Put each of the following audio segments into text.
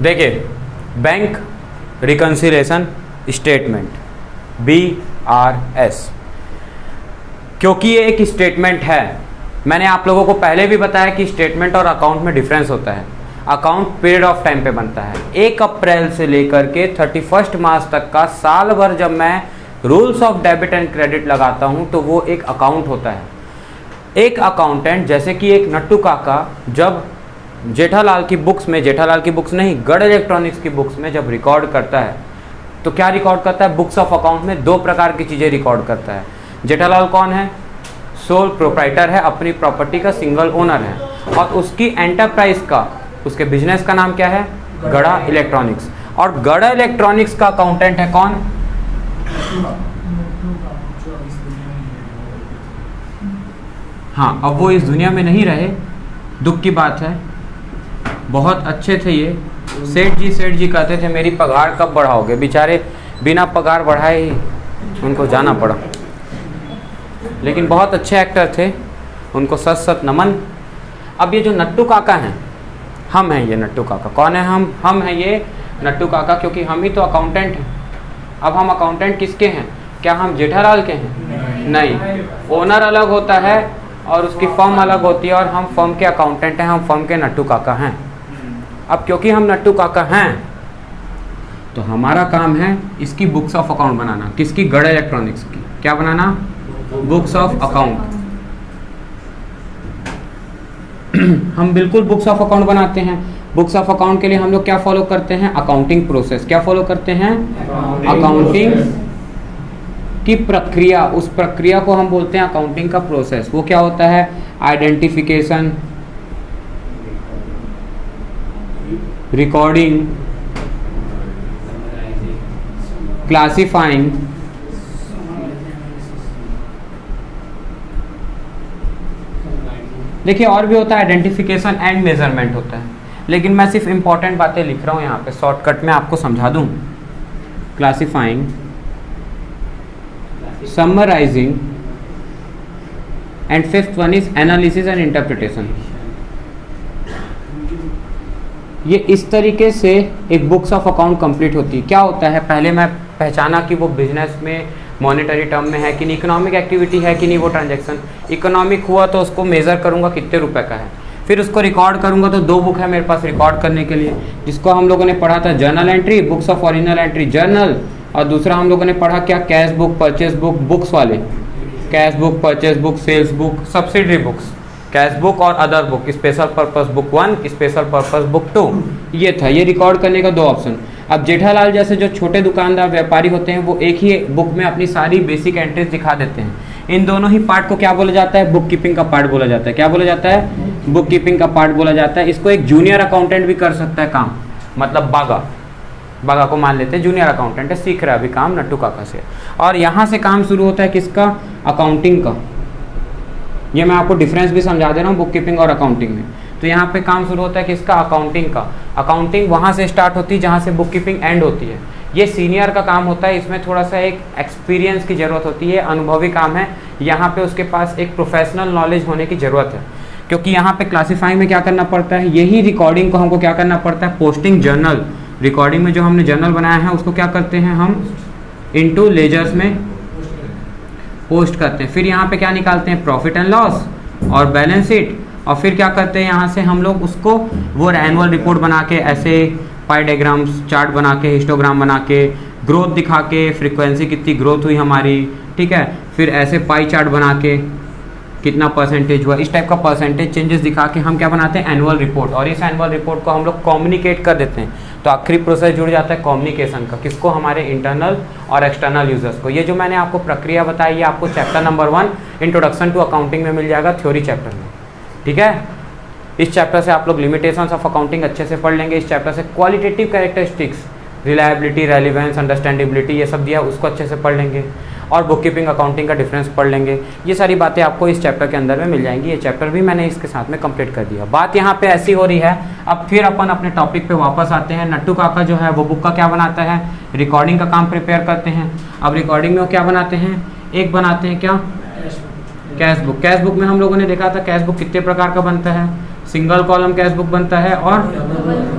देखिए, bank reconciliation statement BRS, क्योंकि ये एक स्टेटमेंट है। मैंने आप लोगों को पहले भी बताया कि स्टेटमेंट और अकाउंट में डिफरेंस होता है। अकाउंट पीरियड ऑफ टाइम पे बनता है। 1 अप्रैल से लेकर के 31 मार्च तक का साल भर जब मैं rules of debit and credit लगाता हूं तो वो एक अकाउंट होता है। एक अकाउंटेंट, जैसे कि एक नट्टू काका, जब जेठालाल की बुक्स में, जेठालाल की बुक्स नहीं, गढ़ इलेक्ट्रॉनिक्स की बुक्स में जब रिकॉर्ड करता है तो क्या रिकॉर्ड करता है? बुक्स ऑफ अकाउंट में 2 प्रकार की चीज़ें रिकॉर्ड करता है। जेठालाल कौन है? सोल प्रोप्राइटर है, अपनी प्रॉपर्टी का सिंगल ओनर है, और उसकी एंटरप्राइज का, उसके बिजनेस का नाम क्या है? गढ़ा इलेक्ट्रॉनिक्स। और गढ़ा इलेक्ट्रॉनिक्स का अकाउंटेंट है कौन? हाँ, अब वो इस दुनिया में नहीं रहे, दुख की बात है। बहुत अच्छे थे ये सेठ जी कहते थे मेरी पगार कब बढ़ाओगे। बेचारे बिना पगार बढ़ाए ही उनको जाना पड़ा, लेकिन बहुत अच्छे एक्टर थे, उनको सत सत नमन। अब ये जो नट्टू काका हैं, हम हैं ये नट्टू काका। कौन है हम हैं ये नट्टू काका, क्योंकि हम ही तो अकाउंटेंट हैं। अब हम अकाउंटेंट किसके हैं? क्या हम जेठालाल के हैं? नहीं, ओनर अलग होता है और उसकी फर्म अलग होती है, और हम फर्म के अकाउंटेंट हैं, हम फर्म के नट्टू काका हैं। अब क्योंकि हम नट्टू काका हैं तो हमारा काम है इसकी बुक्स ऑफ अकाउंट बनाना। किसकी? गढ़ इलेक्ट्रॉनिक्स की। क्या बनाना? Books of account. हम बिल्कुल बुक्स ऑफ अकाउंट बनाते हैं। बुक्स ऑफ अकाउंट के लिए हम लोग क्या फॉलो करते हैं? Accounting process. क्या फॉलो करते हैं? अकाउंटिंग की प्रक्रिया। उस प्रक्रिया को हम बोलते हैं अकाउंटिंग का प्रोसेस। वो क्या होता है? आइडेंटिफिकेशन, रिकॉर्डिंग, क्लासिफाइंग, देखिए और भी होता है, आइडेंटिफिकेशन एंड मेजरमेंट होता है, लेकिन मैं सिर्फ इंपॉर्टेंट बातें लिख रहा हूँ यहाँ पे, शॉर्टकट में आपको समझा दूँ। Classifying, summarising, and 5th one is analysis and interpretation. ये इस तरीके से एक बुक्स ऑफ अकाउंट कंप्लीट होती है। क्या होता है? पहले मैं पहचाना कि वो बिजनेस में मॉनेटरी टर्म में है कि नहीं, इकोनॉमिक एक्टिविटी है कि नहीं, वो ट्रांजैक्शन इकोनॉमिक हुआ तो उसको मेज़र करूंगा कितने रुपए का है, फिर उसको रिकॉर्ड करूंगा। तो 2 बुक है मेरे पास रिकॉर्ड करने के लिए, जिसको हम लोगों ने पढ़ा था journal entry, books of original entry journal, और दूसरा हम लोगों ने पढ़ा क्या? Cash book, purchase book, books वाले, cash book, purchase book, sales book, subsidiary books, cash book और other book, special purpose book 1, special purpose book 2। ये था, ये रिकॉर्ड करने का 2 ऑप्शन। अब जेठालाल जैसे जो छोटे दुकानदार व्यापारी होते हैं वो एक ही बुक में अपनी सारी बेसिक एंट्रीज दिखा देते हैं। इन दोनों ही पार्ट को क्या बोला जाता है? बुक कीपिंग का पार्ट बोला जाता है। क्या बोला जाता है? बुक कीपिंग का पार्ट बोला जाता है। इसको एक जूनियर अकाउंटेंट भी कर सकता है काम, मतलब बागा को मान लेते हैं जूनियर अकाउंटेंट है, सीख रहा है अभी काम नट्टू काका से। और यहाँ से काम शुरू होता है किसका? अकाउंटिंग का। ये मैं आपको डिफरेंस भी समझा दे रहा हूँ बुक कीपिंग और अकाउंटिंग में। तो यहाँ पे काम शुरू होता है किसका? अकाउंटिंग का। अकाउंटिंग वहाँ से स्टार्ट होती है जहाँ से बुक कीपिंग एंड होती है। ये सीनियर का काम होता है, इसमें थोड़ा सा एक एक्सपीरियंस की ज़रूरत होती है, अनुभवी काम है। यहाँ पे उसके पास एक प्रोफेशनल नॉलेज होने की ज़रूरत है, क्योंकि यहाँ पे क्लासीफाइंग में क्या करना पड़ता है? यही रिकॉर्डिंग को हमको क्या करना पड़ता है? Posting journal. रिकॉर्डिंग में जो हमने जर्नल बनाया है उसको क्या करते हैं हम? इनटू लेजर्स में पोस्ट करते हैं। फिर यहाँ पे क्या निकालते हैं? प्रॉफिट एंड लॉस और बैलेंस शीट। और फिर क्या करते हैं? यहाँ से हम लोग उसको वो एनुअल रिपोर्ट बना के, ऐसे पाई डायग्राम्स चार्ट बना के, हिस्टोग्राम बना के, ग्रोथ दिखा के, फ्रीक्वेंसी कितनी ग्रोथ हुई हमारी, ठीक है, फिर ऐसे पाई चार्ट बना के कितना परसेंटेज हुआ, इस टाइप का परसेंटेज चेंजेस दिखा के हम क्या बनाते हैं? Annual report. और इस एनुअल रिपोर्ट को हम लोग कम्युनिकेट कर देते हैं। तो आखिरी प्रोसेस जुड़ जाता है कम्युनिकेशन का। किसको? हमारे इंटरनल और एक्सटर्नल यूजर्स को। ये जो मैंने आपको प्रक्रिया बताई है आपको chapter number 1 introduction to accounting में मिल जाएगा, थ्योरी चैप्टर में, ठीक है। इस चैप्टर से आप लोग लिमिटेशंस ऑफ अकाउंटिंग अच्छे से पढ़ लेंगे। इस चैप्टर से qualitative characteristics, reliability, relevance, understandability, ये सब दिया उसको अच्छे से पढ़ लेंगे। और बुक कीपिंग अकाउंटिंग का डिफरेंस पढ़ लेंगे। ये सारी बातें आपको इस चैप्टर के अंदर में मिल जाएंगी। ये चैप्टर भी मैंने इसके साथ में कंप्लीट कर दिया। बात यहाँ पे ऐसी हो रही है, अब फिर अपन अपने टॉपिक पे वापस आते हैं। नट्टू काका जो है वो बुक का क्या बनाता है? रिकॉर्डिंग का काम प्रिपेयर करते हैं। अब रिकॉर्डिंग में वो क्या बनाते हैं? एक बनाते हैं क्या? Cash book. कैश बुक में हम लोगों ने देखा था कैश बुक कितने प्रकार का बनता है? सिंगल कॉलम कैश बुक बनता है और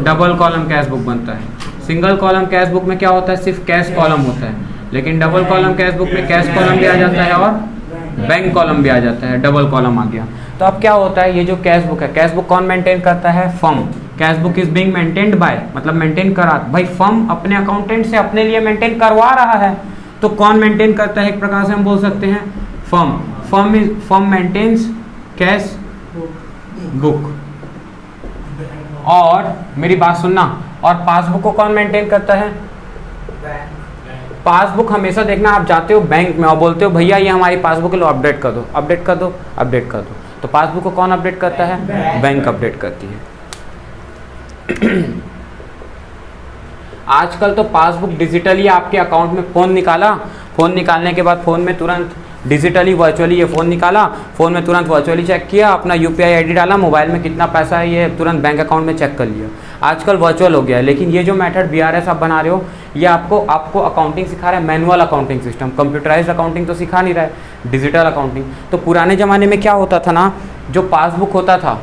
डबल कॉलम कैश बुक बनता है। सिंगल कॉलम कैश बुक में क्या होता है, सिर्फ कैश कॉलम होता है, लेकिन डबल कॉलम कैश बुक में कैश कॉलम भी आ जाता है और बैंक कॉलम भी आ जाता है, डबल कॉलम आ गया। तो अब क्या होता है, ये जो कैश बुक है, कैश बुक कौन मेंटेन करता है, firm. Cash book is being maintained by, मतलब मेंटेन करा, भाई फर्म अपने अकाउंटेंट से अपने लिए मेंटेन करवा रहा है, तो कौन मेंटेन करता है, एक प्रकार से हम बोल सकते हैं firm. Firm maintains cash book. और मेरी बात सुनना, और पासबुक को कौन मेंटेन करता है, पासबुक हमेशा देखना, आप जाते हो बैंक में और बोलते हो भैया ये हमारी पासबुक लो, अपडेट कर दो, अपडेट कर दो, अपडेट कर दो, तो पासबुक को कौन अपडेट करता है, बैंक अपडेट करती है। आजकल तो पासबुक डिजिटली आपके अकाउंट में फ़ोन निकाला, फ़ोन निकालने के बाद फ़ोन में तुरंत डिजिटली वर्चुअली ये फ़ोन निकाला, फ़ोन में तुरंत वर्चुअली चेक किया, अपना यूपीआई आईडी डाला, मोबाइल में कितना पैसा है ये तुरंत बैंक अकाउंट में चेक कर लिया। आजकल वर्चुअल हो गया है, लेकिन ये जो मेथड बीआरएस आप बना रहे हो, ये आपको अकाउंटिंग सिखा रहा है, manual accounting system, computerised accounting तो सिखा नहीं रहा है, डिजिटल अकाउंटिंग। तो पुराने ज़माने में क्या होता था ना, जो पासबुक होता था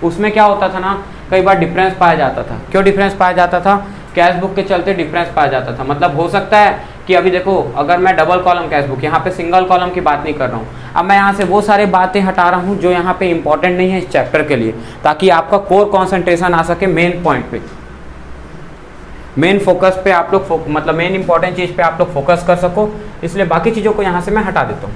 उसमें क्या होता था ना, कई बार डिफरेंस पाया जाता था। क्यों डिफरेंस पाया जाता था, कैश बुक के चलते डिफरेंस पाया जाता था। मतलब हो सकता है कि अभी देखो, अगर मैं डबल कॉलम कैश बुक, यहाँ पे सिंगल कॉलम की बात नहीं कर रहा हूँ, अब मैं यहाँ से वो सारे बातें हटा रहा हूँ जो यहाँ पे इंपॉर्टेंट नहीं है इस चैप्टर के लिए, ताकि आपका कोर कॉन्सेंट्रेशन आ सके मेन पॉइंट पे, मेन फोकस पे आप लोग मतलब मेन इंपॉर्टेंट चीज़ पे आप लोग फोकस कर सको, इसलिए बाकी चीज़ों को यहाँ से मैं हटा देता हूँ।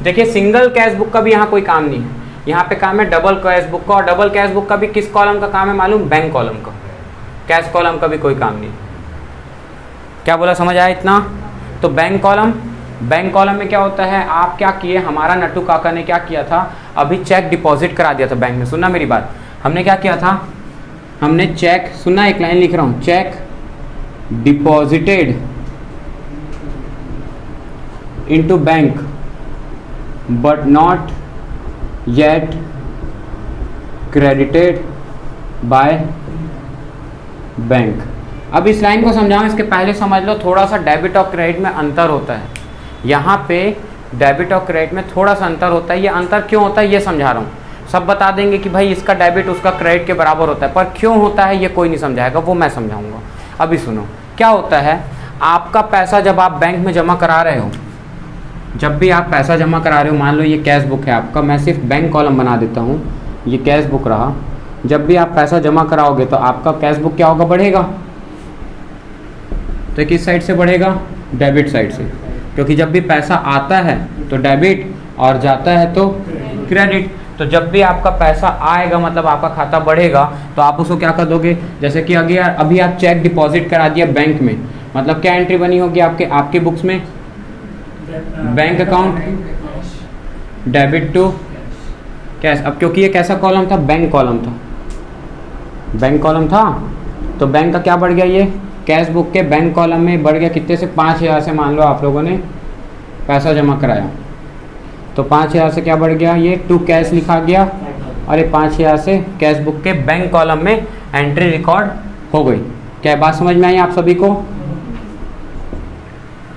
देखिए सिंगल कैश बुक का भी यहाँ कोई काम नहीं है, यहाँ पे काम है डबल कैश बुक का, और डबल कैश बुक का भी किस कॉलम का काम है मालूम, बैंक कॉलम का। कैश कॉलम का भी कोई काम नहीं। क्या बोला, समझ आया इतना? तो बैंक कॉलम में क्या होता है, आप क्या किए, हमारा नट्टू काका ने क्या किया था, अभी चेक डिपॉजिट करा दिया था बैंक में। सुनना मेरी बात, हमने क्या किया था, हमने चेक, सुनना एक लाइन लिख रहा हूँ, check deposited into bank but not yet credited by bank. अब इस लाइन को समझाऊं, इसके पहले समझ लो थोड़ा सा डेबिट और क्रेडिट में अंतर होता है। यहाँ पे डेबिट और क्रेडिट में थोड़ा सा अंतर होता है। ये अंतर क्यों होता है ये समझा रहा हूँ। सब बता देंगे कि भाई इसका डेबिट उसका क्रेडिट के बराबर होता है, पर क्यों होता है ये कोई नहीं समझाएगा, वो मैं समझाऊंगा। अभी सुनो, क्या होता है, आपका पैसा जब आप बैंक में जमा करा रहे हो, जब भी आप पैसा जमा करा रहे हो, मान लो ये कैश बुक है आपका, मैं सिर्फ बैंक कॉलम बना देता हूँ, ये कैश बुक रहा, जब भी आप पैसा जमा कराओगे तो आपका कैश बुक क्या होगा, बढ़ेगा। तो किस साइड से बढ़ेगा, डेबिट साइड से, क्योंकि जब भी पैसा आता है तो डेबिट और जाता है तो क्रेडिट। तो जब भी आपका पैसा आएगा मतलब आपका खाता बढ़ेगा, तो आप उसको क्या कर दोगे, जैसे कि अभी आप चेक डिपॉजिट करा दिया बैंक में, मतलब क्या एंट्री बनी होगी आपके बुक्स में, bank account debit to cash. अब क्योंकि ये कैसा कॉलम था, बैंक कॉलम था, बैंक कॉलम था, तो बैंक का क्या बढ़ गया, ये कैश बुक के बैंक कॉलम में बढ़ गया कितने से, 5,000 से मान लो आप लोगों ने पैसा जमा कराया, तो 5,000 से क्या बढ़ गया, ये टू कैश लिखा गया, और ये 5,000 से कैश बुक के बैंक कॉलम में एंट्री रिकॉर्ड हो गई। क्या बात समझ में आई आप सभी को?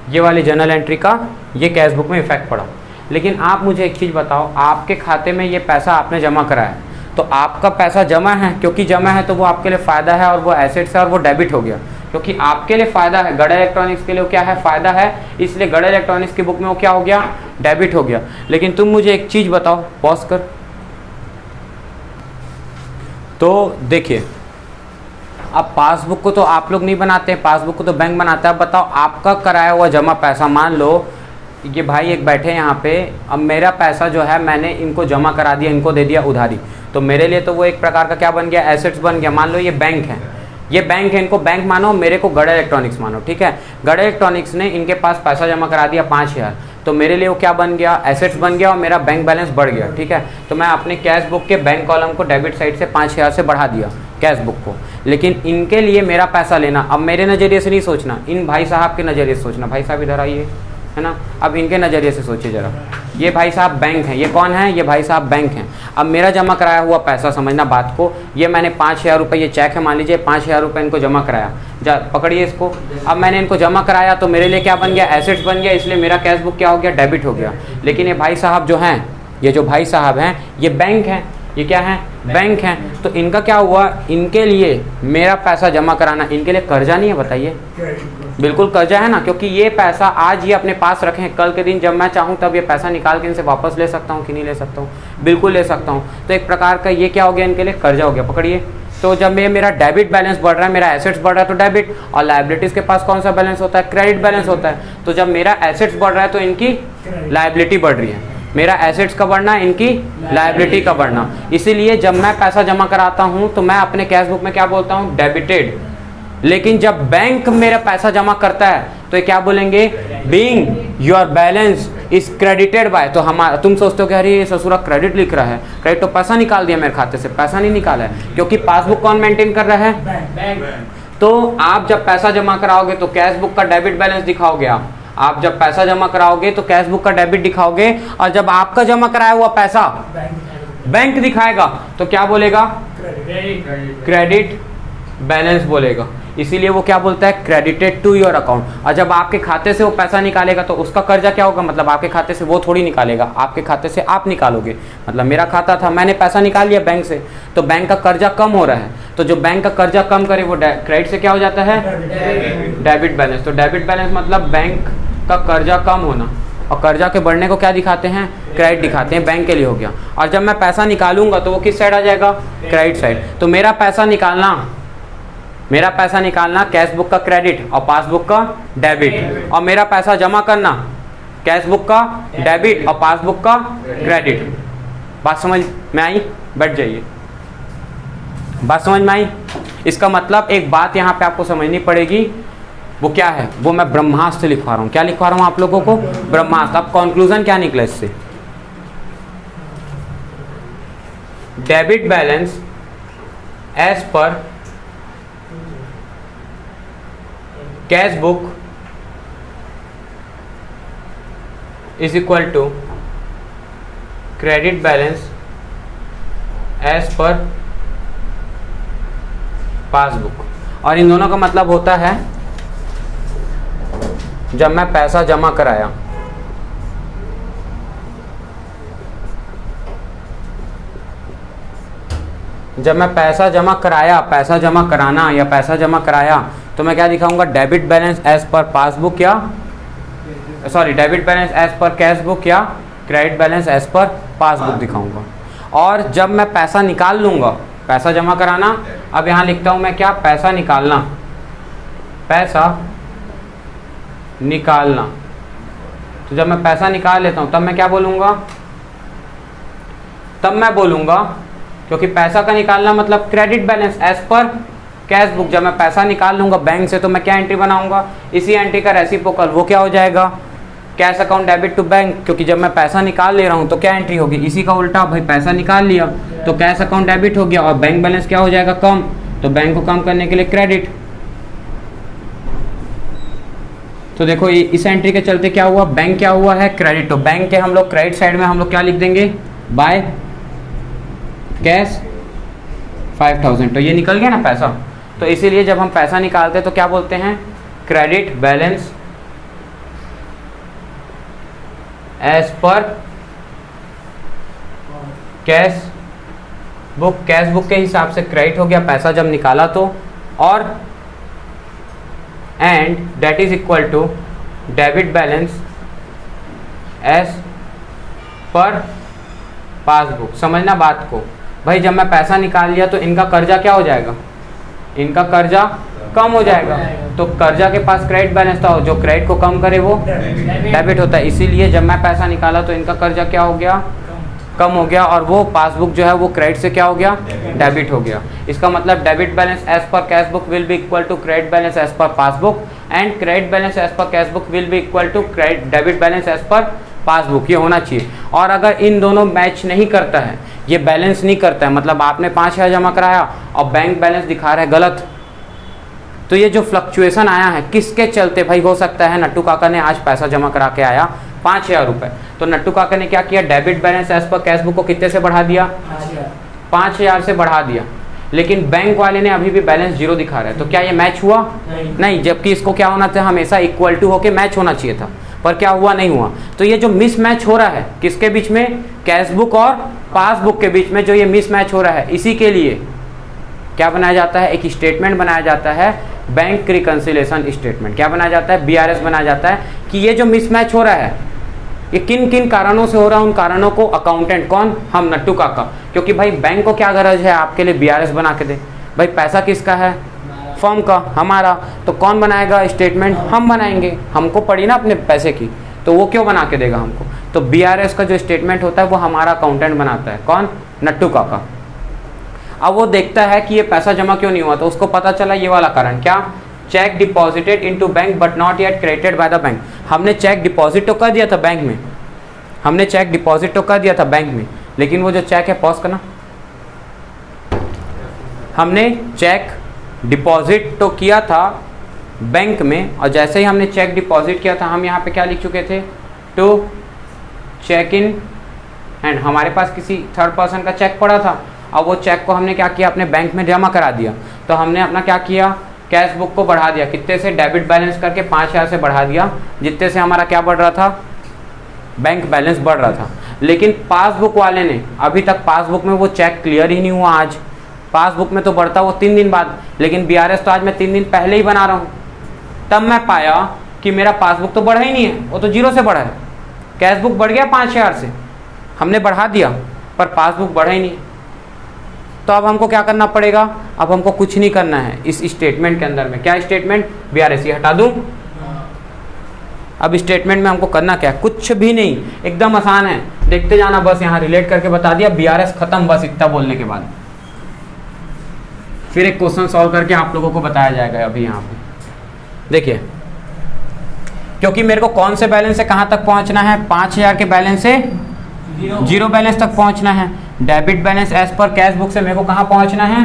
ये वाली जर्नल एंट्री का ये कैश बुक में इफेक्ट पड़ा। लेकिन आप मुझे एक चीज़ बताओ, आपके खाते में ये पैसा आपने जमा कराया, तो आपका पैसा जमा है, क्योंकि जमा है तो वो आपके लिए फ़ायदा है और वो एसेट्स है और वो डेबिट हो गया, क्योंकि आपके लिए फ़ायदा है। गड़ा इलेक्ट्रॉनिक्स के लिए क्या है, फ़ायदा है, इसलिए गड़ा इलेक्ट्रॉनिक्स की बुक में वो क्या हो गया, डेबिट हो गया। लेकिन तुम मुझे एक चीज़ बताओ, पॉज कर, तो देखिए अब पासबुक को तो आप लोग नहीं बनाते हैं, पासबुक को तो बैंक बनाता है। बताओ आपका कराया हुआ जमा पैसा, मान लो ये भाई एक बैठे हैं यहाँ पे, अब मेरा पैसा जो है मैंने इनको जमा करा दिया, इनको दे दिया उधारी, तो मेरे लिए तो वो एक प्रकार का क्या बन गया, एसेट्स बन गया। मान लो ये बैंक है, ये बैंक है, इनको बैंक मानो, मेरे को गड़ा इलेक्ट्रॉनिक्स मानो, ठीक है। गड़ा इलेक्ट्रॉनिक्स ने इनके पास पैसा जमा करा दिया 5,000, तो मेरे लिए वो क्या बन गया, एसेट्स बन गया और मेरा बैंक बैलेंस बढ़ गया, ठीक है। तो मैं अपने कैश बुक के बैंक कॉलम को डेबिट साइड से 5,000 से बढ़ा दिया कैश बुक को। लेकिन इनके लिए मेरा पैसा लेना, अब मेरे नज़रिए से नहीं सोचना, इन भाई साहब के नज़रिए से सोचना। भाई साहब इधर आइए, है ना। अब इनके नज़रिए से सोचिए ज़रा, ये भाई साहब बैंक हैं, ये कौन है, ये भाई साहब बैंक हैं। अब मेरा जमा कराया हुआ पैसा, समझना बात को, ये मैंने 5,000 रुपये, ये चेक है मान लीजिए, 5,000 रुपये इनको जमा कराया, जा पकड़िए इसको। अब मैंने इनको जमा कराया तो मेरे लिए क्या बन गया, एसेट्स बन गया, इसलिए मेरा कैश बुक क्या हो गया, डेबिट हो गया। लेकिन ये भाई साहब जो हैं, ये जो भाई साहब हैं, ये बैंक हैं, ये क्या है, बैंक हैं। तो इनका क्या हुआ, इनके लिए मेरा पैसा जमा कराना इनके लिए कर्जा नहीं है, बताइए, बिल्कुल कर्जा है ना, क्योंकि ये पैसा आज ये अपने पास रखें, कल के दिन जब मैं चाहूँ तब ये पैसा निकाल के इनसे वापस ले सकता हूँ कि नहीं ले सकता हूँ, बिल्कुल ले सकता हूँ। तो एक प्रकार का ये क्या हो गया, इनके लिए कर्जा हो गया। पकड़िए, तो जब मेरा डेबिट बैलेंस बढ़ रहा है, मेरा एसेट्स बढ़ रहा है तो डेबिट, और लायबिलिटीज़ के पास कौन सा बैलेंस होता है, क्रेडिट बैलेंस होता है। तो जब मेरा एसेट्स बढ़ रहा है तो इनकी लायबिलिटी बढ़ रही है, मेरा एसेट्स का बढ़ना, इनकी लायबिलिटी का बढ़ना। इसीलिए जब मैं पैसा जमा कराता हूं तो मैं अपने कैश बुक में क्या बोलता हूं, डेबिटेड। लेकिन जब बैंक मेरा पैसा जमा करता है तो ये क्या बोलेंगे, being your balance is credited bye. तो हमारा, तुम सोचते हो कि अरे ये ससुरा क्रेडिट लिख रहा है, क्रेडिट तो पैसा निकाल दिया मेरे खाते से, पैसा नहीं निकाला है, क्योंकि पासबुक कौन मेंटेन कर रहा है, बैंक। तो आप जब पैसा जमा कराओगे तो कैश बुक का डेबिट बैलेंस दिखाओगे, आप जब पैसा जमा कराओगे तो कैश बुक का डेबिट दिखाओगे, और जब आपका जमा कराया हुआ पैसा बैंक दिखाएगा तो क्या बोलेगा, क्रेडिट बैलेंस बोलेगा। इसीलिए वो क्या बोलता है, क्रेडिटेड टू योर अकाउंट। और जब आपके खाते से वो पैसा निकालेगा तो उसका कर्जा क्या होगा, मतलब आपके खाते से वो थोड़ी निकालेगा, आपके खाते से आप निकालोगे। मतलब मेरा खाता था, मैंने पैसा निकाल लिया बैंक से, तो बैंक का कर्जा कम हो रहा है, तो जो बैंक का कर्जा कम करे वो क्रेडिट से क्या हो जाता है, डेबिट बैलेंस। तो डेबिट बैलेंस मतलब बैंक का कर्जा कम होना, और कर्जा के बढ़ने को क्या दिखाते हैं, क्रेडिट दिखाते हैं, बैंक के लिए हो गया। और जब मैं पैसा निकालूंगा तो वो किस साइड आ जाएगा, क्रेडिट साइड। तो मेरा पैसा निकालना कैश बुक का क्रेडिट और पासबुक का डेबिट, और मेरा पैसा जमा करना कैश बुक का डेबिट और पासबुक का क्रेडिट। बात समझ में आई, बैठ जाइए, बात समझ में आई। इसका मतलब एक बात यहाँ पे आपको समझनी पड़ेगी, वो क्या है, वो मैं ब्रह्मास्त्र लिखवा रहा हूँ। क्या लिखवा रहा हूँ आप लोगों को, ब्रह्मास्त्र। अब कंक्लूजन क्या निकला इससे, debit balance as per cash book is equal to credit balance as per passbook. और इन दोनों का मतलब होता है, जब मैं पैसा जमा कराया, पैसा जमा कराना या पैसा जमा कराया, तो मैं क्या दिखाऊंगा, debit balance as per passbook या debit balance as per cash book या credit balance as per passbook दिखाऊंगा। और जब मैं पैसा निकाल लूंगा, पैसा जमा कराना, अब यहाँ लिखता हूँ मैं क्या, पैसा निकालना, पैसा निकालना। तो जब मैं पैसा निकाल लेता हूँ तब मैं क्या बोलूँगा, क्योंकि पैसा का निकालना मतलब credit balance as per cash book. जब मैं पैसा निकाल लूँगा बैंक से तो मैं क्या एंट्री बनाऊँगा, इसी एंट्री का रेसिप्रोकल, वो क्या हो जाएगा, cash account debit to bank. क्योंकि जब मैं पैसा निकाल ले रहा हूँ तो क्या एंट्री होगी, इसी का उल्टा, भाई पैसा निकाल लिया तो कैश अकाउंट डेबिट हो गया, और बैंक बैलेंस क्या हो जाएगा, कम, तो बैंक को कम करने के लिए क्रेडिट। तो देखो इस एंट्री के चलते क्या हुआ, बैंक क्या हुआ है, क्रेडिट। तो बैंक के हम लोग क्रेडिट साइड में हम लोग क्या लिख देंगे, बाय कैश 5,000। तो ये निकल गया ना पैसा। तो इसीलिए जब हम पैसा निकालते हैं तो क्या बोलते हैं, credit balance as per cash book के हिसाब से क्रेडिट हो गया पैसा जब निकाला तो, और and that is equal to debit balance as per passbook. समझना बात को भाई, जब मैं पैसा निकाल लिया तो इनका कर्जा क्या हो जाएगा, इनका कर्जा कम हो जाएगा। तो कर्जा के पास क्रेडिट बैलेंस था, जो क्रेडिट को कम करे वो डेबिट होता है। इसीलिए जब मैं पैसा निकाला तो इनका कर्जा क्या हो गया, कम हो गया, और वो पासबुक जो है वो क्रेडिट से क्या हो गया, डेबिट हो गया। इसका मतलब debit balance as per cash book will be equal to credit balance as per passbook, and credit balance as per cash book will be equal to debit balance as per passbook. ये होना चाहिए। और अगर इन दोनों match नहीं करता है, ये बैलेंस नहीं करता है, मतलब आपने 5,000 जमा कराया और बैंक बैलेंस दिखा रहा है गलत, तो ये जो फ्लक्चुएशन आया है किसके चलते भाई? हो सकता है नट्टू काका ने आज पैसा जमा करा के आया 5,000 रुपये, तो नट्टू काका ने क्या किया, debit balance as per cash book को कितने से बढ़ा दिया? 5,000 से बढ़ा दिया, लेकिन बैंक वाले ने अभी भी बैलेंस 0 दिखा रहा है। तो क्या ये मैच हुआ? नहीं, जबकि इसको क्या होना था, हमेशा इक्वल टू होके मैच होना चाहिए था, पर क्या हुआ? नहीं हुआ। तो ये जो मिस मैच हो रहा है किसके बीच में? कैश बुक और पासबुक के बीच में जो ये मिस मैच हो रहा है, इसी के लिए क्या बनाया जाता है? एक स्टेटमेंट बनाया जाता है, बैंक रिकंसिलिएशन स्टेटमेंट। क्या बनाया जाता है? BRS बनाया जाता है कि ये जो मिसमैच हो रहा है ये किन किन कारणों से हो रहा है, उन कारणों को अकाउंटेंट कौन? हम नट्टू काका। क्योंकि भाई बैंक को क्या गरज है आपके लिए BRS बना के दे? भाई पैसा किसका है? फर्म का, हमारा। तो कौन बनाएगा स्टेटमेंट? हम बनाएंगे, हमको पड़ी ना अपने पैसे की, तो वो क्यों बना के देगा हमको? तो BRS का जो स्टेटमेंट होता है वो हमारा अकाउंटेंट बनाता है। कौन? नट्टू काका। अब वो देखता है कि ये पैसा जमा क्यों नहीं हुआ, तो उसको पता चला ये वाला कारण, क्या? Check deposited into bank but not yet credited by the bank. हमने चेक डिपॉजिट तो कर दिया था बैंक में, हमने चेक डिपॉजिट तो कर दिया था बैंक में, लेकिन वो जो चेक है, पॉज करना, हमने चेक डिपॉजिट तो किया था बैंक में, और जैसे ही हमने चेक डिपॉजिट किया था हम यहाँ पे क्या लिख चुके थे? टू चेक इन एंड हमारे पास किसी थर्ड पर्सन का चेक पड़ा था, अब वो चेक को हमने क्या किया? अपने बैंक में जमा करा दिया। तो हमने अपना क्या किया? कैश बुक को बढ़ा दिया, कितने से? डेबिट बैलेंस करके 5,000 से बढ़ा दिया, जितने से हमारा क्या बढ़ रहा था? बैंक बैलेंस बढ़ रहा था। लेकिन पासबुक वाले ने अभी तक पासबुक में वो चेक क्लियर ही नहीं हुआ। आज पासबुक में तो बढ़ता वो 3 दिन बाद, लेकिन BRS तो आज मैं 3 दिन पहले ही बना रहा हूँ। तब मैं पाया कि मेरा पासबुक तो बढ़ा ही नहीं है, वो तो 0 से बढ़ा है। कैश बुक बढ़ गया 5,000 से, हमने बढ़ा दिया, पर पासबुक बढ़ा ही नहीं। तो अब हमको क्या करना पड़ेगा? अब हमको कुछ नहीं करना है इस स्टेटमेंट के अंदर में। क्या स्टेटमेंट? BRS। ये हटा दूं? अब स्टेटमेंट में हमको करना क्या है? कुछ भी नहीं, एकदम आसान है, देखते जाना, बस यहाँ रिलेट करके बता दिया, BRS खत्म, बस इतना बोलने के बाद। फिर एक क्वेश्चन सॉल्व करके आप लोगों को बताया जाएगा। अभी यहाँ पे देखिए, क्योंकि मेरे को कौन से बैलेंस से कहाँ तक पहुँचना है? 5,000 के बैलेंस से 0 बैलेंस तक पहुँचना है। Debit balance as per cash book से मेरे को कहाँ पहुँचना है?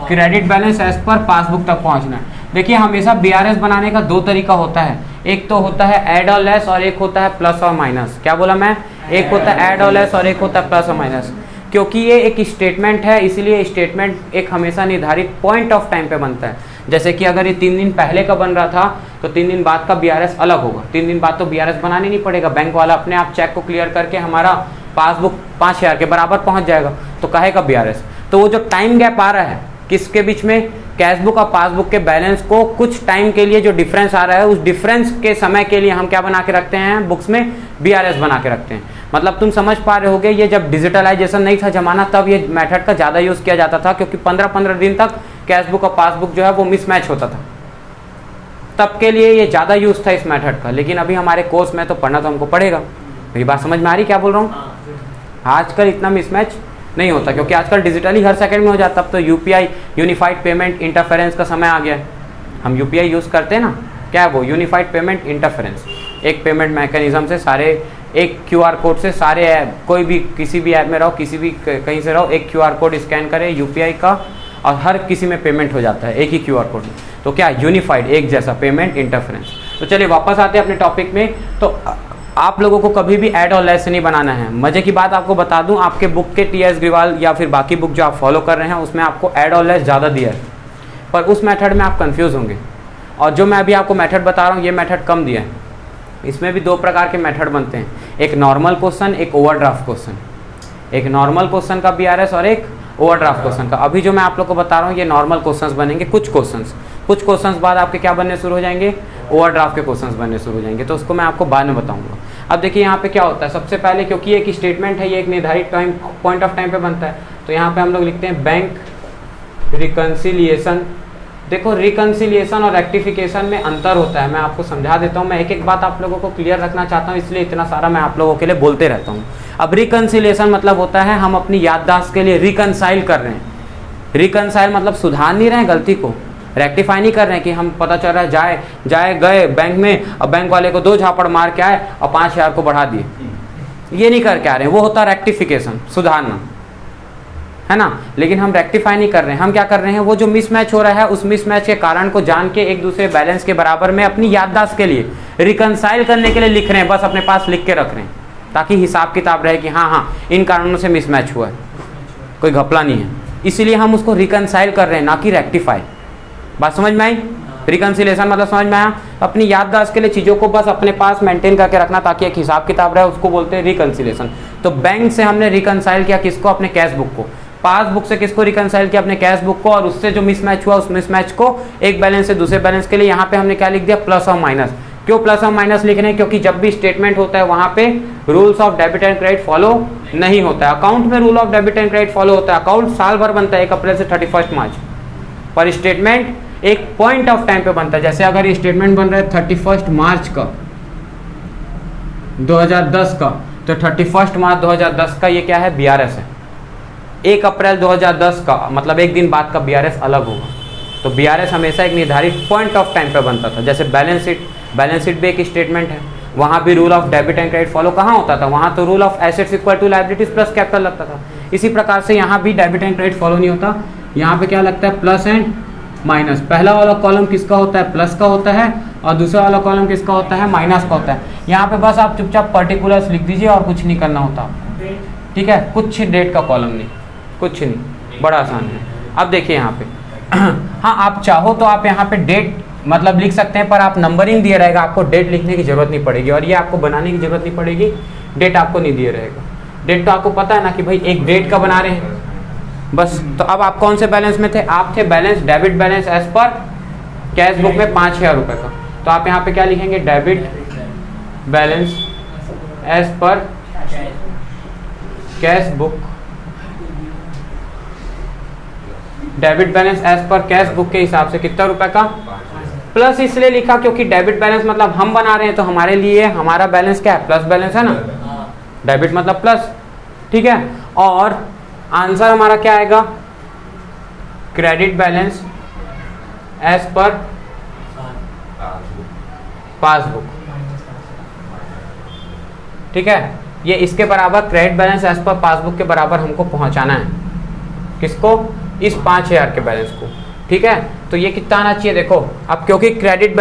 Credit balance as per passbook तक पहुँचना है। देखिए, हमेशा BRS बनाने का 2 तरीका होता है, एक तो होता है ऐड और लेस, और एक होता है प्लस और माइनस। क्या बोला मैं? एक होता है ऐड और लेस और एक होता है प्लस और माइनस। क्योंकि ये एक स्टेटमेंट है, इसलिए स्टेटमेंट एक हमेशा निर्धारित पॉइंट ऑफ टाइम पे बनता है। जैसे कि अगर ये 3 दिन पहले का बन रहा था तो 3 दिन बाद का BRS अलग होगा। 3 दिन बाद तो BRS बनाने नहीं पड़ेगा, बैंक वाला अपने आप चेक को क्लियर करके हमारा पासबुक 5,000 के बराबर पहुंच जाएगा। तो कहेगा BRS। तो वो जो टाइम गैप आ रहा है किसके बीच में? कैश बुक और पासबुक के बैलेंस को कुछ टाइम के लिए जो डिफरेंस आ रहा है, उस डिफरेंस के समय के लिए हम क्या बना के रखते हैं? बुक्स में BRS बना के रखते हैं। मतलब तुम समझ पा रहे होगे, ये जब डिजिटलाइजेशन नहीं था जमाना, तब ये मेथड का ज़्यादा यूज़ किया जाता था, क्योंकि 15-15 दिन तक कैश बुक और पासबुक जो है वो मिसमैच होता था। तब के लिए ये ज़्यादा यूज़ था इस मेथड का। लेकिन अभी हमारे कोर्स में तो पढ़ना तो हमको पड़ेगा। मेरी बात समझ में आ रही क्या बोल रहा हूँ? आजकल इतना मिसमैच नहीं होता, क्योंकि आजकल डिजिटली हर सेकंड में हो जाता। अब तो UPI यूनिफाइड पेमेंट इंटरफेरेंस का समय आ गया है। हम UPI यूज़ करते हैं ना, क्या है वो? Unified payment interference. एक पेमेंट मैकेनिज्म से सारे, एक QR कोड से सारे ऐप, कोई भी किसी भी ऐप में रहो, किसी भी कहीं से रहो, एक QR कोड स्कैन करे UPI का, और हर किसी में पेमेंट हो जाता है एक ही QR कोड में। तो क्या? यूनिफाइड, एक जैसा पेमेंट इंटरफेरेंस। तो चलिए वापस आते हैं अपने टॉपिक में। तो आप लोगों को कभी भी ऐड और लेस नहीं बनाना है। मजे की बात आपको बता दूं, आपके बुक के TS ग्रिवाल या फिर बाकी बुक जो आप फॉलो कर रहे हैं उसमें आपको ऐड और लेस ज़्यादा दिया है, पर उस मेथड में आप कंफ्यूज होंगे। और जो मैं अभी आपको मेथड बता रहा हूँ, ये मेथड कम दिया है। इसमें भी 2 प्रकार के मेथड बनते हैं, एक नॉर्मल क्वेश्चन, एक ओवरड्राफ्ट क्वेश्चन। एक नॉर्मल क्वेश्चन का BRS और एक ओवरड्राफ्ट क्वेश्चन का। अभी जो मैं आप लोग को बता रहा हूँ ये नॉर्मल क्वेश्चंस बनेंगे। कुछ क्वेश्चंस बाद आपके क्या बनने शुरू हो जाएंगे? ओवरड्राफ्ट के क्वेश्चंस बनने शुरू हो जाएंगे। तो उसको मैं आपको बाद में बताऊंगा। अब देखिए यहाँ पे क्या होता है, सबसे पहले क्योंकि एक स्टेटमेंट है, ये एक निर्धारित टाइम पॉइंट ऑफ टाइम पे बनता है, तो यहाँ पे हम लोग लिखते हैं बैंक रिकंसिलिएशन। देखो, रिकंसिलिएशन और रेक्टिफिकेशन में अंतर होता है, मैं आपको समझा देता हूँ। मैं एक एक बात आप लोगों को क्लियर रखना चाहता हूँ, इसलिए इतना सारा मैं आप लोगों के लिए बोलते रहता हूँ। अब रिकंसिलिएशन मतलब होता है हम अपनी याददाश्त के लिए रिकंसाइल कर रहे हैं। रिकंसाइल मतलब सुधार नहीं रहे हैं गलती को, रेक्टिफाई नहीं कर रहे हैं कि हम पता चल रहा है जाए गए बैंक में, अब बैंक वाले को 2 झापड़ मार के आए और 5,000 को बढ़ा दिए, ये नहीं करके आ रहे हैं। वो होता है रेक्टिफिकेशन, सुधारना। है ना, लेकिन हम रेक्टिफाई नहीं कर रहे हैं। हम क्या कर रहे हैं, वो जो मिसमैच हो रहा है उस मिसमैच के कारण को जान के एक दूसरे बैलेंस के बराबर में अपनी याददाश्त के लिए रिकंसाइल करने के लिए लिख रहे हैं, बस अपने पास लिख के रख रहे हैं ताकि हिसाब किताब रहे कि हाँ हाँ इन कारणों से मिसमैच हुआ है, कोई घपला नहीं है। इसीलिए हम उसको रिकंसाइल कर रहे हैं, ना कि रेक्टिफाई। बात समझ में आई? रिकंसिलेशन मतलब समझ में आया? अपनी याददाश्त के लिए चीज़ों को बस अपने पास मेंटेन करके रखना ताकि एक हिसाब किताब रहे, उसको बोलते हैं रिकंसिलेशन। तो बैंक से हमने रिकंसाइल किया किसको, अपने कैश बुक को। पासबुक से किसको रिकंसाइल किया, अपने कैश बुक को, और उससे जो मिसमैच हुआ उस मिसमैच को एक बैलेंस से दूसरे बैलेंस के लिए यहाँ पे हमने क्या लिख दिया, प्लस और माइनस। क्यों प्लस और माइनस लिख रहे हैं, क्योंकि जब भी स्टेटमेंट होता है वहां पे rules of debit and credit follow नहीं होता है। अकाउंट में rule of debit and credit follow होता है। अकाउंट साल भर बनता है 1 अप्रैल से 31 मार्च, पर स्टेटमेंट एक पॉइंट ऑफ टाइम पे बनता है। जैसे अगर ये स्टेटमेंट बन रहा है 31 मार्च का 2010 का, तो 31 मार्च 2010 का ये क्या है, BRS है। 1 अप्रैल 2010 का मतलब एक दिन बाद का BRS अलग होगा। तो BRS हमेशा एक निर्धारित पॉइंट ऑफ टाइम पे बनता था। जैसे बैलेंस शीट भी एक स्टेटमेंट है, वहाँ भी rule of debit and credit follow कहाँ होता था, वहाँ तो rule of assets equal to liabilities plus capital लगता था। इसी प्रकार से यहाँ भी डेबिट एंड क्रेडिट फॉलो नहीं होता, यहाँ पे क्या लगता है, प्लस एंड माइनस। पहला वाला कॉलम किसका होता है, प्लस का होता है, और दूसरा वाला कॉलम किसका होता है, माइनस का होता है। यहाँ पे बस आप चुपचाप पर्टिकुलर्स लिख दीजिए और कुछ नहीं करना होता, ठीक है। कुछ डेट का कॉलम नहीं, कुछ नहीं, बड़ा आसान है। अब देखिए यहाँ पे हाँ आप चाहो तो आप यहाँ पे डेट मतलब लिख सकते हैं, पर आप नंबरिंग दिया रहेगा, आपको डेट लिखने की जरूरत नहीं पड़ेगी, और ये आपको बनाने की जरूरत नहीं पड़ेगी। डेट आपको नहीं दिया रहेगा, डेट तो आपको पता है ना कि भाई एक डेट का बना रहे हैं बस। तो अब आप कौन से बैलेंस में थे, आप थे balance debit balance as per cash book में 5000 रुपये का। तो आप यहाँ पे क्या लिखेंगे, debit balance as per cash book, debit balance as per cash book के हिसाब से कितना रुपए का, प्लस इसलिए लिखा क्योंकि डेबिट बैलेंस मतलब हम बना रहे हैं, तो हमारे लिए हमारा बैलेंस क्या है, प्लस बैलेंस है ना, डेबिट मतलब प्लस, ठीक है। और आंसर हमारा क्या आएगा, credit balance as per passbook, ठीक है। ये इसके बराबर credit balance as per passbook के बराबर हमको पहुंचाना है, किसको, इस 5000 के बैलेंस को, ठीक है। तो ये कितना आना चाहिए, देखो अब क्योंकि क्रेडिट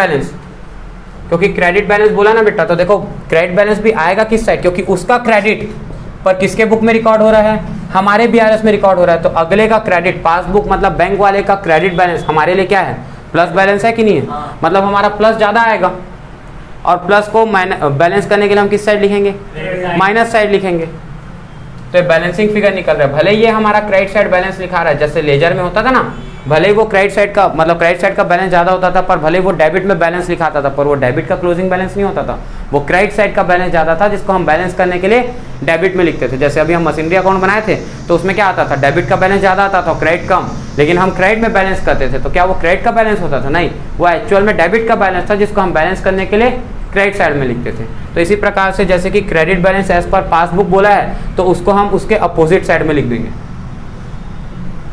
बैलेंस बोला ना बेटा, तो देखो क्रेडिट बैलेंस भी आएगा किस साइड, क्योंकि उसका क्रेडिट पर किसके बुक में रिकॉर्ड हो रहा है, हमारे BRS में रिकॉर्ड हो रहा है। तो अगले का क्रेडिट, पासबुक मतलब बैंक वाले का क्रेडिट बैलेंस हमारे लिए क्या है, प्लस बैलेंस है कि नहीं है, मतलब हमारा प्लस ज़्यादा आएगा। और प्लस को बैलेंस करने के लिए हम किस साइड लिखेंगे, माइनस साइड लिखेंगे। तो बैलेंसिंग फिगर निकल रहा है, भले ये हमारा क्रेडिट साइड बैलेंस लिखा रहा है, जैसे लेजर में होता था ना, भले ही वो क्रेडिट साइड का मतलब क्रेडिट साइड का बैलेंस ज़्यादा होता था, पर भले वो डेबिट में बैलेंस लिखाता था, पर वो डेबिट का क्लोजिंग बैलेंस नहीं होता था, वो क्रेडिट साइड का बैलेंस ज़्यादा था, जिसको हम बैलेंस करने के लिए डेबिट में लिखते थे। जैसे अभी हम मशीनरी अकाउंट बनाए थे तो उसमें क्या आता था, डेबिट का बैलेंस ज़्यादा आता था, क्रेडिट कम, लेकिन हम क्रेडिट में बैलेंस करते थे, तो क्या वो क्रेडिट का बैलेंस होता था, नहीं, वो एक्चुअल में डेबिट का बैलेंस था, जिसको हम बैलेंस करने के लिए क्रेडिट साइड में लिखते थे। तो इसी प्रकार से जैसे कि credit balance as per passbook बोला है, तो उसको हम उसके अपोजिट साइड में लिख देंगे,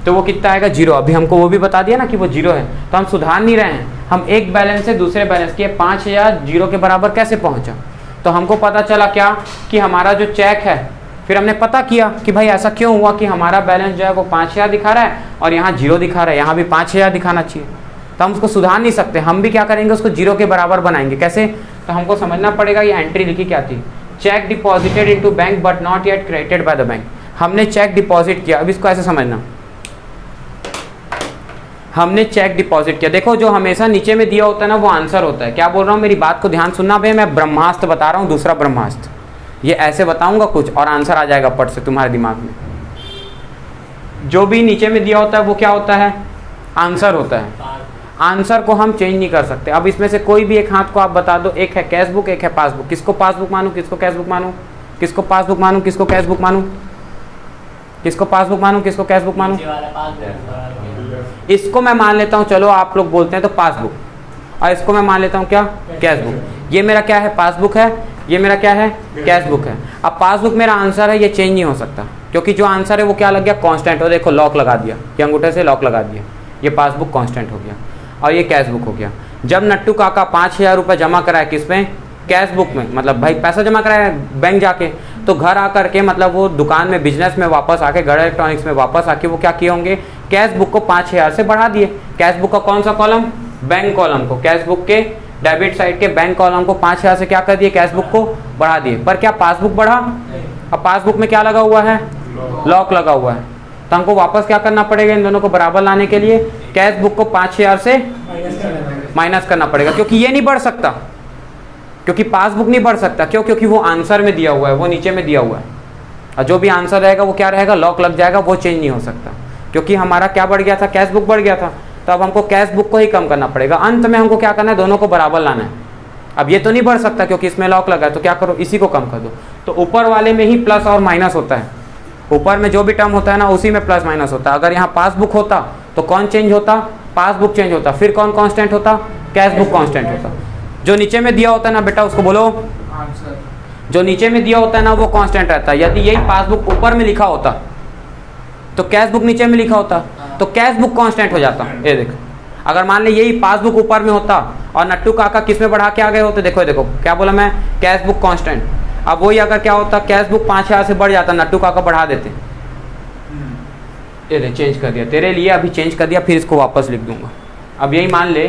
तो वो कितना आएगा, 0। अभी हमको वो भी बता दिया ना कि वो 0 है, तो हम सुधार नहीं रहे हैं, हम एक बैलेंस से दूसरे बैलेंस के 5000 0 के बराबर कैसे पहुंचा। तो हमको पता चला क्या कि हमारा जो चेक है, फिर हमने पता किया कि भाई ऐसा क्यों हुआ कि हमारा बैलेंस जो है वो 5000 दिखा रहा है और यहाँ 0 दिखा रहा है, यहाँ भी 5000 दिखाना चाहिए। तो हम उसको सुधार नहीं सकते, हम भी क्या करेंगे, उसको 0 के बराबर बनाएंगे। कैसे, तो हमको समझना पड़ेगा ये एंट्री लिखी क्या थी, check deposited into bank but not yet credited by the bank. हमने चेक डिपॉजिट किया, अब इसको ऐसे समझना, हमने चेक डिपॉजिट किया। देखो जो हमेशा नीचे में दिया होता है ना वो आंसर होता है। क्या बोल रहा हूँ, मेरी बात को ध्यान सुनना भाई, मैं ब्रह्मास्त्र बता रहा हूँ, दूसरा ब्रह्मास्त्र, ये ऐसे बताऊंगा कुछ और आंसर आ जाएगा पट से तुम्हारे दिमाग में। जो भी नीचे में दिया होता है वो क्या होता है, आंसर होता है। आंसर को हम चेंज नहीं कर सकते। अब इसमें से कोई भी एक हाथ को आप बता दो, एक है कैश बुक, एक है पासबुक, किसको पासबुक मानूं, किसको कैश बुक मानूं, किसको पासबुक मानूं, किसको कैश बुक मानूं, किसको पासबुक मानूं, किसको कैश बुक मानूं। इसको मैं मान लेता हूं, चलो आप लोग बोलते हैं तो पासबुक, और इसको मैं मान लेता हूं क्या, कैश बुक। ये मेरा क्या है, पासबुक है, ये मेरा क्या है, कैश बुक है। अब पासबुक मेरा आंसर है, ये चेंज नहीं हो सकता, क्योंकि जो आंसर है वो क्या लग गया, कांस्टेंट। और देखो लॉक लगा दिया, ये अंगूठे से लॉक लगा दिया, ये पासबुक कांस्टेंट हो गया और ये कैश बुक हो गया। जब नट्टू काका 5000 रुपये जमा कराए किस में, कैश बुक में, मतलब भाई पैसा जमा कराया बैंक जाके, तो घर आकर के मतलब वो दुकान में बिजनेस में वापस आके, गढ़ इलेक्ट्रॉनिक्स में वापस आके वो क्या किए होंगे, कैश बुक को 5000 से बढ़ा दिए। कैश बुक का कौन सा कॉलम, बैंक कॉलम को, कैश बुक के डेबिट साइड के बैंक कॉलम को 5000 से क्या कर दिए, कैश बुक को बढ़ा दिए। पर क्या पासबुक बढ़ा? अब पासबुक में क्या लगा हुआ है, लॉक लगा हुआ है, तो हमको वापस क्या करना पड़ेगा, इन दोनों को बराबर लाने के लिए कैश बुक को 5000 से माइनस करना पड़ेगा, क्योंकि ये नहीं बढ़ सकता, क्योंकि पासबुक नहीं बढ़ सकता। क्यों? क्योंकि वो आंसर में दिया हुआ है, वो नीचे में दिया हुआ है, और जो भी आंसर रहेगा वो क्या रहेगा, लॉक लग जाएगा, वो चेंज नहीं हो सकता। क्योंकि हमारा क्या बढ़ गया था, कैश बुक बढ़ गया था, तो अब हमको कैश बुक को ही कम करना पड़ेगा। अंत में हमको क्या करना है, दोनों को बराबर लाना है। अब ये तो नहीं बढ़ सकता क्योंकि इसमें लॉक लगा है, तो क्या करो, इसी को कम कर दो। तो ऊपर वाले में ही प्लस और माइनस होता है, ऊपर में जो भी टर्म होता है ना उसी में प्लस माइनस होता है। अगर यहाँ पासबुक होता तो कौन चेंज होता, पासबुक चेंज होता, फिर कौन कांस्टेंट होता, कैश बुक कांस्टेंट होता। जो नीचे में दिया होता है ना बेटा, उसको बोलो आंसर। जो नीचे में दिया होता है ना वो कांस्टेंट रहता है। यदि यही पासबुक ऊपर में लिखा होता तो कैश बुक नीचे में लिखा होता, तो कैश बुक कांस्टेंट हो जाता। ये देखो, अगर मान ले यही पासबुक ऊपर में होता और नट्टू काका किस में बढ़ा के आ गए होते, देखो देखो क्या बोला मैं, कैश बुक कांस्टेंट। अब वही अगर क्या होता, कैश बुक 5000 से बढ़ जाता, नट्टू काका बढ़ा देते। ये चेंज कर दिया तेरे लिए, अभी चेंज कर दिया, फिर इसको वापस लिख दूंगा। अब यही मान ले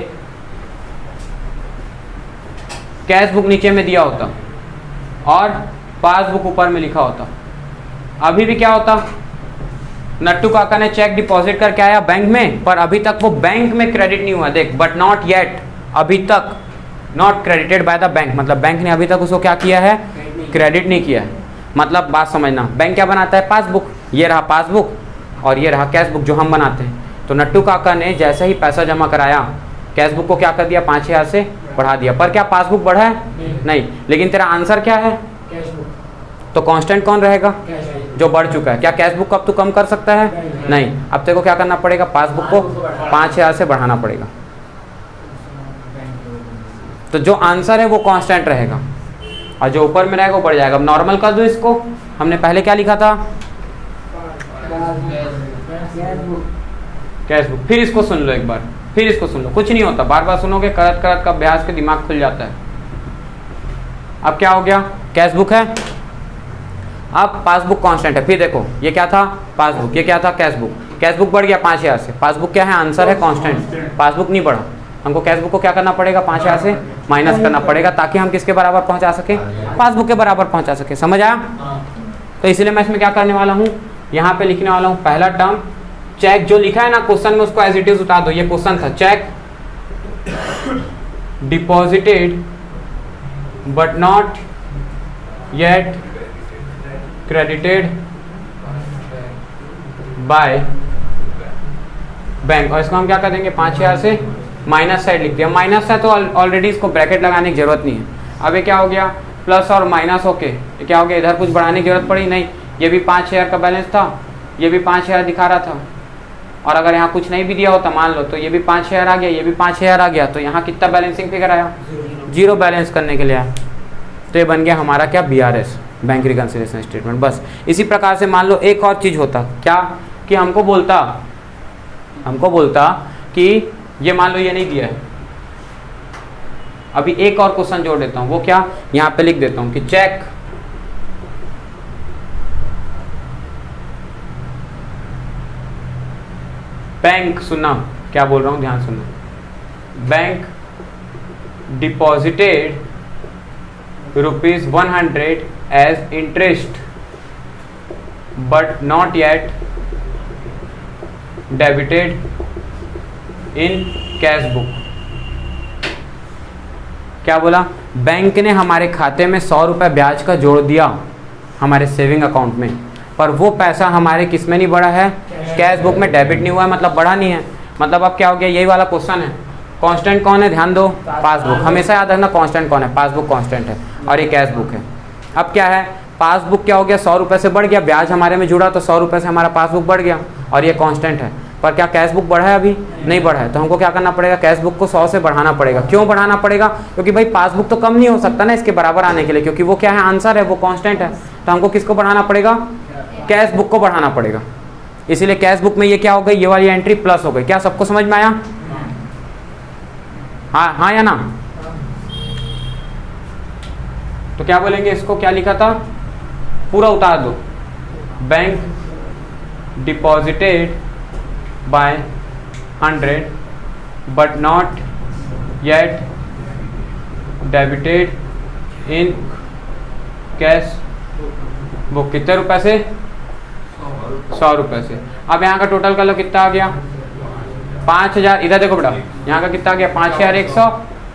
कैश बुक नीचे में दिया होता और पासबुक ऊपर में लिखा होता, अभी भी क्या होता, नट्टू काका ने चेक डिपॉजिट करके आया बैंक में, पर अभी तक वो बैंक में क्रेडिट नहीं हुआ। देख, बट नॉट येट, अभी तक not credited by the bank, मतलब बैंक ने अभी तक उसको क्या किया है, क्रेडिट नहीं किया है। मतलब बात समझना, बैंक क्या बनाता है, पासबुक। ये रहा पासबुक और ये रहा कैश बुक जो हम बनाते हैं। तो नट्टू काका ने जैसे ही पैसा जमा कराया, कैश बुक को क्या कर दिया, 5000 से बढ़ा दिया। पर क्या पासबुक बढ़ा है, नहीं। लेकिन तेरा आंसर क्या है, कैश बुक। तो कांस्टेंट कौन रहेगा, जो बढ़ चुका है। क्या कैश बुक को अब तू कम कर सकता है, नहीं। अब तेरे को क्या करना पड़ेगा, पासबुक को 5000 से बढ़ाना पड़ेगा। तो जो आंसर है वो कांस्टेंट रहेगा और जो ऊपर में रहेगा वो बढ़ जाएगा। अब नॉर्मल कर दो इसको, हमने पहले क्या लिखा था, कैश बुक। फिर इसको सुन लो एक बार, फिर इसको सुन लो, कुछ नहीं होता, बार बार सुनोगे, करत करत का अभ्यास के दिमाग खुल जाता है। अब क्या हो गया, कैश बुक है, अब पासबुक कांस्टेंट है। फिर देखो ये क्या था, पासबुक, ये क्या था, कैश बुक। कैश बुक बढ़ गया 5000 से, पासबुक क्या है, आंसर है कांस्टेंट, पासबुक नहीं बढ़ा। हमको कैश बुक को क्या करना पड़ेगा, 5000 से माइनस करना पड़ेगा, ताकि हम किसके बराबर पहुंचा सके, पासबुक के बराबर पहुंचा सके। समझ आया? तो इसलिए मैं इसमें क्या करने वाला हूँ, यहाँ पे लिखने वाला हूँ पहला टर्म, चेक जो लिखा है ना क्वेश्चन में उसको एज इट इज उतार दो। ये क्वेश्चन था, check deposited but not yet credited by bank. और इसको हम क्या कर देंगे, 5000 से माइनस साइड लिख दिया। माइनस है तो ऑलरेडी इसको ब्रैकेट लगाने की जरूरत नहीं है। अब ये क्या हो गया, प्लस और माइनस होके ये क्या हो गया, इधर कुछ बढ़ाने की जरूरत पड़ी नहीं। ये भी 5000 का बैलेंस था, ये भी 5000 दिखा रहा था, और अगर यहाँ कुछ नहीं भी दिया होता मान लो, तो ये भी 5000 आ गया, ये भी 5000 आ गया, तो यहाँ कितना बैलेंसिंग फिगर आया, जीरो बैलेंस करने के लिए आया। तो ये बन गया हमारा क्या, BRS, बैंक रिकंसिलिएशन स्टेटमेंट। बस इसी प्रकार से मान लो एक और चीज़ होता क्या, कि हमको बोलता कि ये मान लो ये नहीं दिया है, अभी एक और क्वेश्चन जोड़ देता हूँ। वो क्या, यहाँ पे लिख देता हूँ कि चेक बैंक, सुनना क्या बोल रहा हूँ, ध्यान सुनना, bank deposited ₹100 as interest but not yet debited in cash book. क्या बोला, बैंक ने हमारे खाते में 100 रुपये ब्याज का जोड़ दिया हमारे सेविंग अकाउंट में, पर वो पैसा हमारे किस में नहीं बढ़ा है, कैश बुक में डेबिट नहीं हुआ है, मतलब बढ़ा नहीं है। मतलब अब क्या हो गया, यही वाला क्वेश्चन है। कांस्टेंट कौन है, ध्यान दो, पासबुक। हमेशा याद रखना कांस्टेंट कौन है, पासबुक कांस्टेंट है और ये कैश बुक है। अब क्या है, पासबुक क्या हो गया, 100 रुपये से बढ़ गया, ब्याज हमारे में जुड़ा तो 100 रुपये से हमारा पासबुक बढ़ गया, और ये कांस्टेंट है। पर क्या कैश बुक बढ़ा है, अभी नहीं बढ़ा है, तो हमको क्या करना पड़ेगा, कैश बुक को 100 से बढ़ाना पड़ेगा। क्यों बढ़ाना पड़ेगा, क्योंकि भाई पासबुक तो कम नहीं हो सकता ना इसके बराबर आने के लिए, क्योंकि वो क्या है, आंसर है, वो कांस्टेंट है। तो हमको किसको बढ़ाना पड़ेगा, कैश बुक को बढ़ाना पड़ेगा। इसीलिए कैश बुक में ये क्या हो गई, ये वाली एंट्री प्लस हो गई। क्या सबको समझ में आया, हाँ या ना? तो क्या बोलेंगे इसको, क्या लिखा था, पूरा उतार दो, bank deposited bye 100 but not yet debited in cash book. कितने रुपए से, 100 रुपए से। अब यहाँ का टोटल कर लो, कितना आ गया 5000। इधर देखो बेटा, यहाँ का कितना आ गया 5100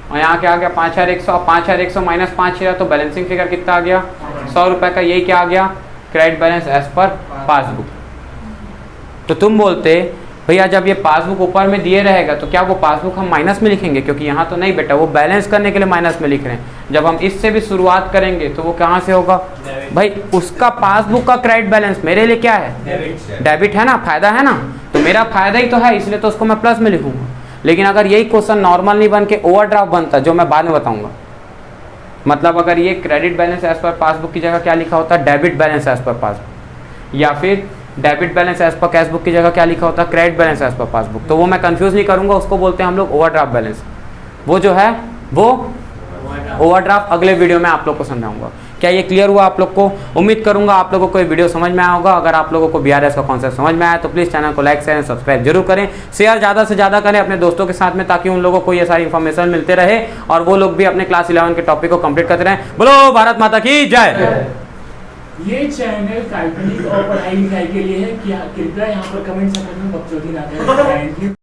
और यहाँ क्या आ गया 5100 और 5100 माइनस 5000 तो बैलेंसिंग फिगर कितना आ गया 100 रुपए का। यही क्या आ गया, credit balance as per passbook. तो तुम बोलते भैया जब ये पासबुक ऊपर में दिए रहेगा तो क्या वो पासबुक हम माइनस में लिखेंगे, क्योंकि यहाँ तो नहीं बेटा, वो बैलेंस करने के लिए माइनस में लिख रहे हैं। जब हम इससे भी शुरुआत करेंगे तो वो कहाँ से होगा भाई, उसका पासबुक का क्रेडिट बैलेंस मेरे लिए क्या है, डेबिट है ना, फायदा है ना, तो मेरा फायदा ही तो है, इसलिए तो उसको मैं प्लस में लिखूंगा। लेकिन अगर यही क्वेश्चन नॉर्मल नहीं बन के ओवरड्राफ्ट बनता, जो मैं बाद में बताऊंगा, मतलब अगर ये credit balance as per passbook की जगह क्या लिखा होता, debit balance as per passbook, या फिर debit balance as per cash book की जगह क्या लिखा होता है, credit balance as per passbook, तो वो मैं कंफ्यूज नहीं करूंगा, उसको बोलते हैं हम लोग ओवरड्राफ्ट बैलेंस। वो जो है वो ओवरड्राफ्ट अगले वीडियो में आप लोग को समझाऊंगा। क्या ये क्लियर हुआ आप लोग को? उम्मीद करूंगा आप लोगों को ये वीडियो समझ में आया होगा। अगर आप लोगों को बीआरएस का कॉन्सेप्ट समझ में आया तो प्लीज़ चैनल को लाइक शेयर सब्सक्राइब जरूर करें, शेयर ज़्यादा से ज़्यादा करें अपने दोस्तों के साथ में, ताकि उन लोगों को ये सारी इन्फॉर्मेशन मिलते रहे और वो लोग भी अपने क्लास 11 के टॉपिक को कंप्लीट करते रहें। बोलो भारत माता की जय। ये चैनल काल्पनिक और पढ़ाई लिखाई के लिए है, कृपया यहाँ पर कमेंट सेक्शन में बकचोदी ना करें।